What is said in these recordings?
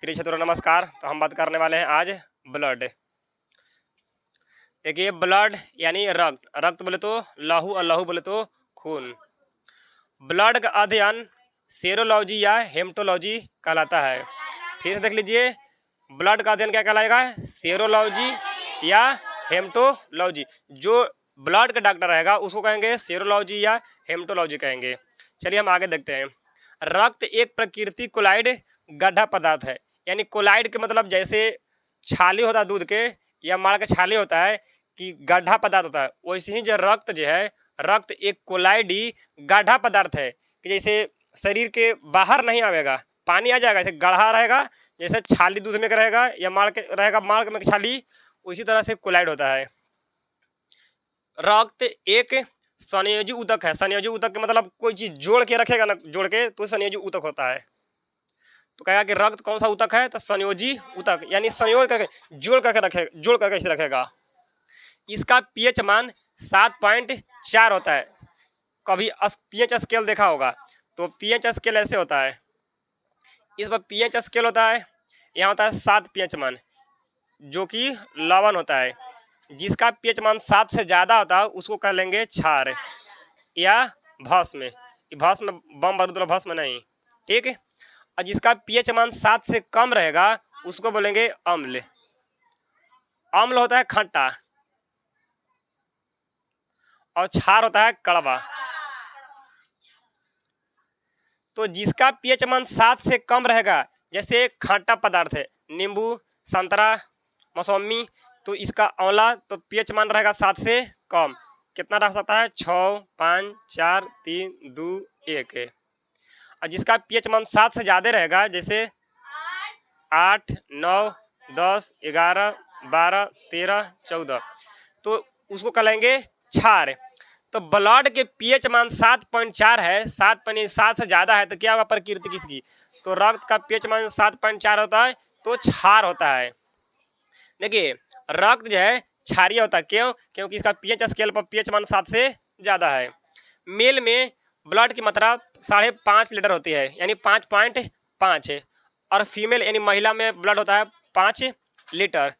प्रिय छात्रों नमस्कार। तो हम बात करने वाले हैं आज ब्लड। देखिए ब्लड यानी रक्त, रक्त बोले तो लहू और लहू बोले तो खून। ब्लड का अध्ययन सेरोलॉजी या हेमटोलॉजी कहलाता है। फिर से देख लीजिए, ब्लड का अध्ययन क्या कहलाएगा? सेरोलॉजी या हेमटोलॉजी। जो ब्लड का डॉक्टर रहेगा उसको कहेंगे सेरोलॉजी या हेमटोलॉजी कहेंगे। चलिए हम आगे देखते हैं। रक्त एक प्राकृतिक कोलाइड गड्ढा पदार्थ है। यानी कोलाइड के मतलब जैसे छाली होता है दूध के या माड़ के छाली होता है कि गड्ढा पदार्थ होता है, वैसे ही जो रक्त जो है, रक्त एक कोलाइडी गड्ढा पदार्थ है कि जैसे शरीर के बाहर नहीं आवेगा, पानी आ जाएगा, जैसे गढ़ा रहेगा, जैसे छाली दूध में का रहेगा या माड़ के रहेगा, माड़ में छाली, उसी तरह से कोलाइड होता है। रक्त एक संयोजी ऊतक है। संयोजी ऊतक के मतलब कोई चीज जोड़ के रखेगा ना, जोड़ के, तो संयोजी ऊतक होता है। तो कहेगा कि रक्त कौन सा ऊतक है? तो संयोजी ऊतक, यानी संयोग करके जोड़ करके रखे, जोड़ करके इसे रखेगा। इसका पीएच मान 7.4 होता है। कभी पीएच स्केल देखा होगा तो पीएच स्केल ऐसे होता है। इस पर पीएच स्केल होता है, यहाँ होता है 7 पीएच मान, जो कि लवण होता है। जिसका पीएच मान 7 से ज़्यादा होता है उसको कह लेंगे क्षार या भस्म। भस्म बम बारूद वाला भस्म नहीं, ठीक है। और जिसका पीएच मान 7 से कम रहेगा उसको बोलेंगे अम्ल। अम्ल होता है खट्टा और क्षार होता है कड़वा। तो जिसका पीएच मान 7 से कम रहेगा, जैसे खट्टा पदार्थ है, नींबू, संतरा, मौसमी, तो इसका आंवला, तो पीएच मान रहेगा 7 से कम। कितना रह सकता है? 6, 5, 4, 3, 2, 1 है। और जिसका पीएच मान 7 से ज़्यादा रहेगा, जैसे 8, 9, 10, 11, 12, 13, 14, तो उसको कहलाएंगे क्षार। तो ब्लड के पीएच मान 7.4 है, 7 से ज़्यादा है, तो क्या होगा प्रकृति किसकी? तो रक्त का पीएच मान 7.4 होता है तो क्षार होता है। देखिए रक्त जो है क्षारीय होता है। क्यों? क्योंकि इसका पीएच स्केल पर पीएच मान 7 से ज़्यादा है। मेल में ब्लड की मात्रा 5.5 लीटर होती है, यानी 5.5 है। और फीमेल यानी महिला में ब्लड होता है 5 लीटर।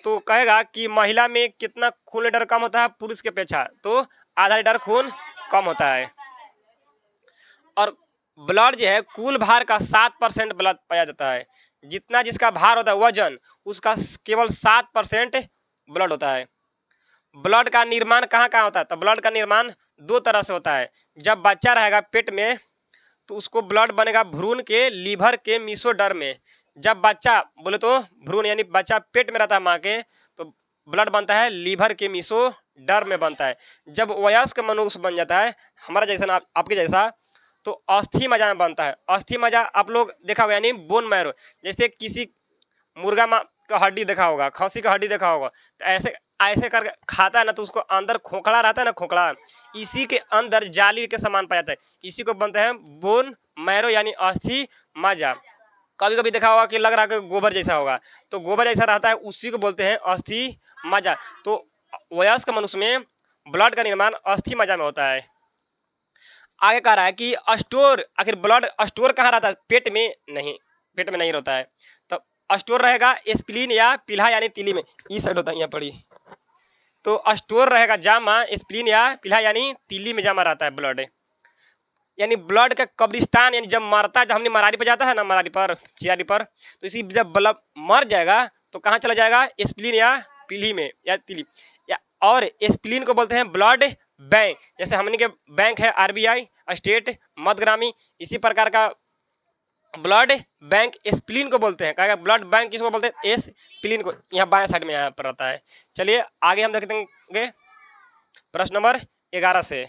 तो कहेगा कि महिला में कितना खून लीटर कम होता है पुरुष के अपेक्षा? तो आधा लीटर खून कम होता है। और ब्लड जो है कुल भार का 7% ब्लड पाया जाता है। जितना जिसका भार होता है वजन, उसका केवल 7% ब्लड होता है। ब्लड का निर्माण कहाँ कहाँ होता है? तो ब्लड का निर्माण 2 तरह से होता है। जब बच्चा रहेगा पेट में तो उसको ब्लड बनेगा भ्रूण के, लीवर के, मीसोडर्म में। जब बच्चा बोले तो भ्रूण यानी बच्चा पेट में रहता है माँ के, तो ब्लड बनता है लीवर के मीसोडर्म में बनता है। जब वयस्क मनुष्य बन जाता है, हमारा जैसा आपके जैसा, तो अस्थि मज्जा में बनता है। अस्थि मज्जा आप लोग देखा होगा, यानी बोन मैरो। जैसे किसी मुर्गा का हड्डी देखा होगा, खस्सी का हड्डी देखा होगा, तो ऐसे ऐसे करके खाता है ना, तो उसको अंदर खोखला रहता है ना, खोखला, इसी के अंदर जाली के समान पाया जाता है। इसी को बनते हैं बोन मैरो यानी अस्थि मज्जा। कभी कभी देखा होगा कि लग रहा है कि गोबर जैसा होगा, तो गोबर जैसा रहता है, उसी को बोलते हैं अस्थि मज्जा। तो वयस्क मनुष्य में ब्लड का निर्माण अस्थि मज्जा में होता है। आगे कह रहा है कि स्टोर, आखिर ब्लड स्टोर कहाँ रहता है? पेट में नहीं, पेट में नहीं रहता है। तो स्टोर रहेगा स्प्लीन या पिल्हा यानी तीली में, इस साइड होता है, यहाँ पड़ी। तो स्टोर रहेगा जमा, स्प्लीन या पिल्हा यानी तीली में जमा रहता है ब्लड। यानी ब्लड का कब्रिस्तान, यानी जब मरता है, जब हमने मरारी पर जाता है ना, मरारी पर, चियारी पर, तो इसी जब ब्लड मर जाएगा तो कहाँ चला जाएगा? स्प्लीन या पीली में या तीली या। और स्प्लीन को बोलते हैं ब्लड बैंक। जैसे हमने के बैंक है आरबीआई, स्टेट, मध्यग्रामी, इसी प्रकार का ब्लड बैंक स्प्लीन को बोलते हैं। कहेगा ब्लड बैंक किसको बोलते हैं? स्प्लीन को। यहाँ बाएं साइड में यहाँ पर रहता है। चलिए आगे हम देखते हैं प्रश्न नंबर 11 से।